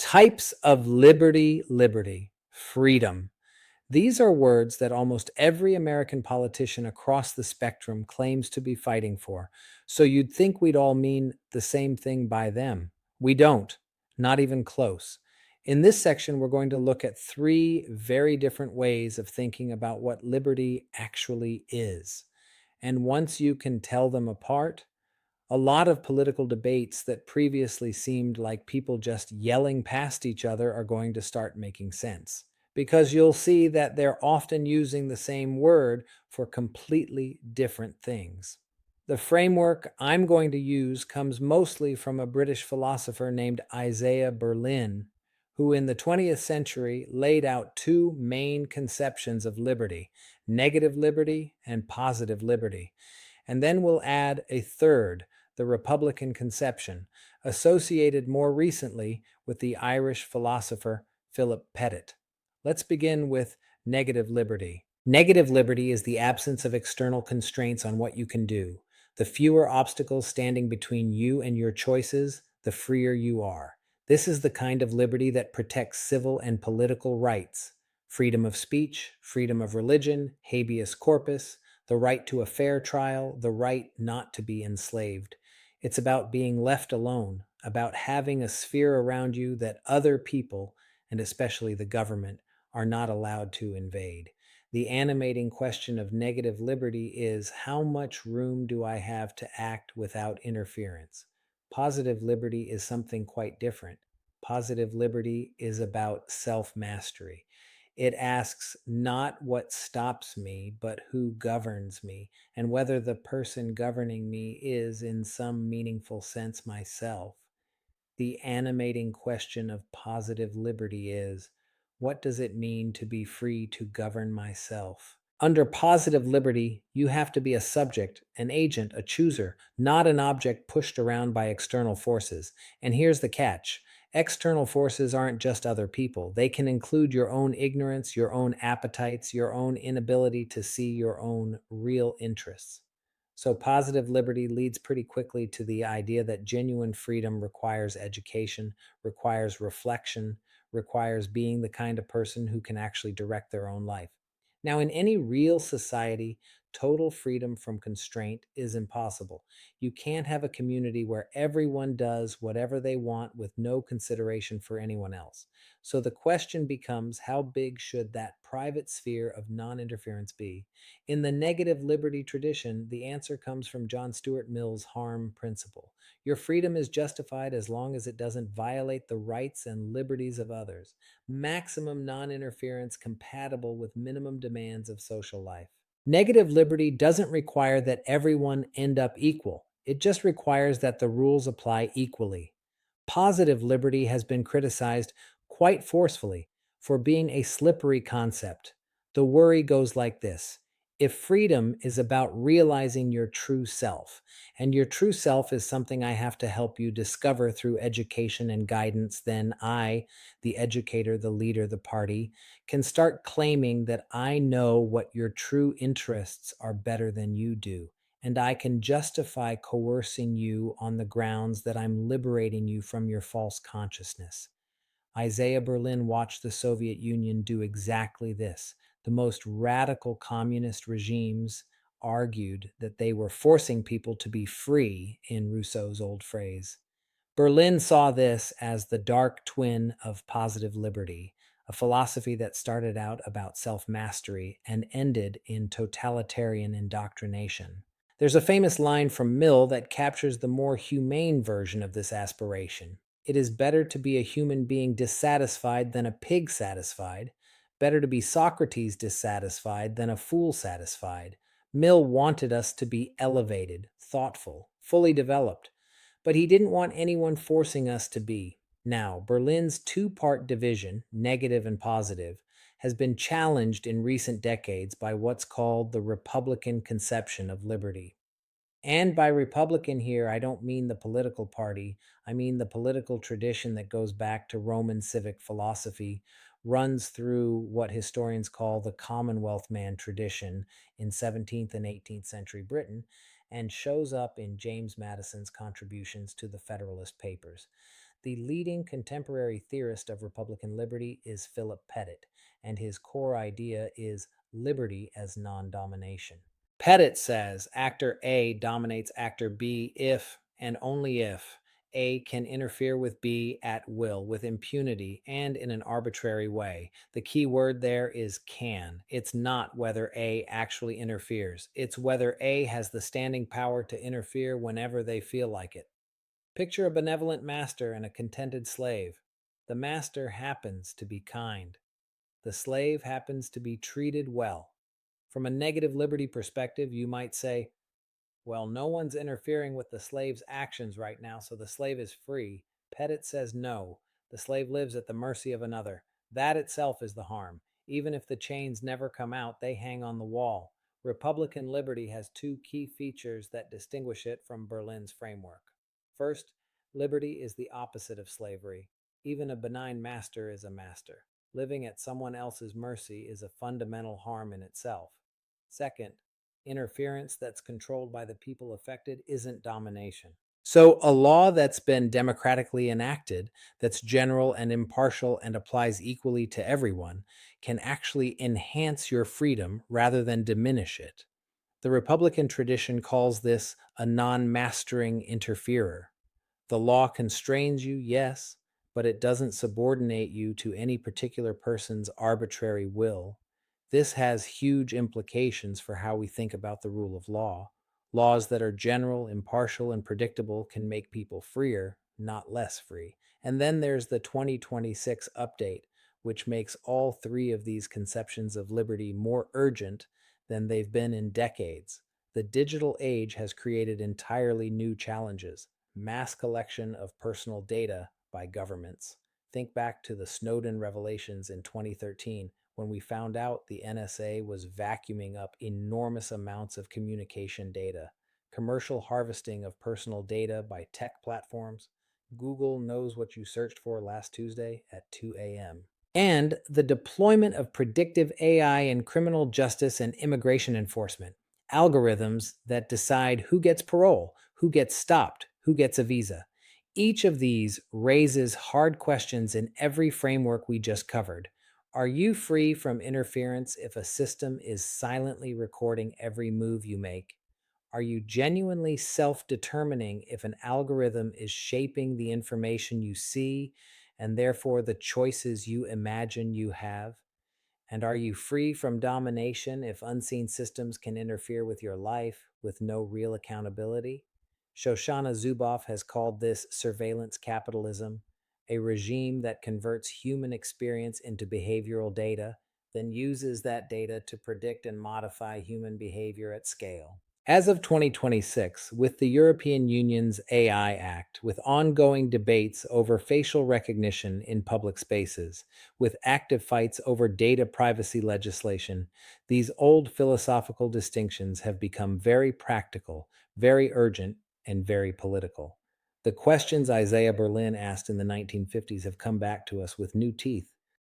Types of liberty, freedom. These are words that almost every American politician across the spectrum claims to be fighting for. So you'd think we'd all mean the same thing by them. We don't, not even close. In this section, we're going to look at three very different ways of thinking about what liberty actually is. And once you can tell them apart, a lot of political debates that previously seemed like people just yelling past each other are going to start making sense because you'll see that they're often using the same word for completely different things. The framework I'm going to use comes mostly from a British philosopher named Isaiah Berlin, who in the 20th century laid out two main conceptions of liberty: negative liberty and positive liberty. And then we'll add a third, the Republican conception, associated more recently with the Irish philosopher Philip Pettit. Let's begin with negative liberty. Negative liberty is the absence of external constraints on what you can do. The fewer obstacles standing between you and your choices, the freer you are. This is the kind of liberty that protects civil and political rights: freedom of speech, freedom of religion, habeas corpus, the right to a fair trial, the right not to be enslaved. It's about being left alone, about having a sphere around you that other people, and especially the government, are not allowed to invade. The animating question of negative liberty is, how much room do I have to act without interference? Positive liberty is something quite different. Positive liberty is about self-mastery. It asks not what stops me, but who governs me, and whether the person governing me is, in some meaningful sense, myself. The animating question of positive liberty is, what does it mean to be free to govern myself? Under positive liberty, you have to be a subject, an agent, a chooser, not an object pushed around by external forces. And here's the catch: external forces aren't just other people. They can include your own ignorance, your own appetites, your own inability to see your own real interests. So, positive liberty leads pretty quickly to the idea that genuine freedom requires education, requires reflection, requires being the kind of person who can actually direct their own life. Now, in any real society, total freedom from constraint is impossible. You can't have a community where everyone does whatever they want with no consideration for anyone else. So the question becomes, how big should that private sphere of non interference be? In the negative liberty tradition, the answer comes from John Stuart Mill's harm principle. Your freedom is justified as long as it doesn't violate the rights and liberties of others. Maximum non interference compatible with minimum demands of social life. Negative liberty doesn't require that everyone end up equal. It just requires that the rules apply equally. Positive liberty has been criticized quite forcefully for being a slippery concept. The worry goes like this: if freedom is about realizing your true self, and your true self is something I have to help you discover through education and guidance, then I, the educator, the leader, the party, can start claiming that I know what your true interests are better than you do, and I can justify coercing you on the grounds that I'm liberating you from your false consciousness. Isaiah Berlin watched the Soviet Union do exactly this. The most radical communist regimes argued that they were forcing people to be free, in Rousseau's old phrase. Berlin saw this as the dark twin of positive liberty, a philosophy that started out about self mastery and ended in totalitarian indoctrination. There's a famous line from Mill that captures the more humane version of this aspiration. It is better to be a human being dissatisfied than a pig satisfied, better to be Socrates dissatisfied than a fool satisfied. Mill wanted us to be elevated, thoughtful, fully developed, but he didn't want anyone forcing us to be. Now, Berlin's two-part division, negative and positive, has been challenged in recent decades by what's called the Republican conception of liberty. And by Republican here, I don't mean the political party. I mean the political tradition that goes back to Roman civic philosophy, runs through what historians call the commonwealthman tradition in 17th and 18th century Britain, and shows up in James Madison's contributions to the Federalist Papers. The leading contemporary theorist of Republican liberty is Philip Pettit, and his core idea is liberty as non-domination. Pettit says actor A dominates actor B if and only if A can interfere with B at will, with impunity, and in an arbitrary way. The key word there is can. It's not whether A actually interferes, it's whether A has the standing power to interfere whenever they feel like it. Picture a benevolent master and a contented slave. The master happens to be kind. The slave happens to be treated well. From a negative liberty perspective, you might say, well, no one's interfering with the slave's actions right now, so the slave is free. Pettit says no. The slave lives at the mercy of another. That itself is the harm. Even if the chains never come out, they hang on the wall. Republican liberty has two key features that distinguish it from Berlin's framework. First, liberty is the opposite of slavery. Even a benign master is a master. Living at someone else's mercy is a fundamental harm in itself. Second, interference that's controlled by the people affected isn't domination. So, a law that's been democratically enacted, that's general and impartial and applies equally to everyone, can actually enhance your freedom rather than diminish it. The Republican tradition calls this a non-mastering interferer. The law constrains you, yes, but it doesn't subordinate you to any particular person's arbitrary will. This has huge implications for how we think about the rule of law. Laws that are general, impartial, and predictable can make people freer, not less free. And then there's the 2026 update, which makes all three of these conceptions of liberty more urgent than they've been in decades. The digital age has created entirely new challenges. Mass collection of personal data by governments. Think back to the Snowden revelations in 2013 when we found out the NSA was vacuuming up enormous amounts of communication data. Commercial harvesting of personal data by tech platforms. Google knows what you searched for last Tuesday at 2 a.m. And the deployment of predictive AI in criminal justice and immigration enforcement. Algorithms that decide who gets parole, who gets stopped, who gets a visa. Each of these raises hard questions in every framework we just covered. Are you free from interference if a system is silently recording every move you make? Are you genuinely self-determining if an algorithm is shaping the information you see and therefore the choices you imagine you have? And are you free from domination if unseen systems can interfere with your life with no real accountability? Shoshana Zuboff has called this surveillance capitalism, a regime that converts human experience into behavioral data, then uses that data to predict and modify human behavior at scale. As of 2026, with the European Union's AI Act, with ongoing debates over facial recognition in public spaces, with active fights over data privacy legislation, these old philosophical distinctions have become very practical, very urgent, and very political. The questions Isaiah Berlin asked in the 1950s have come back to us with new teeth.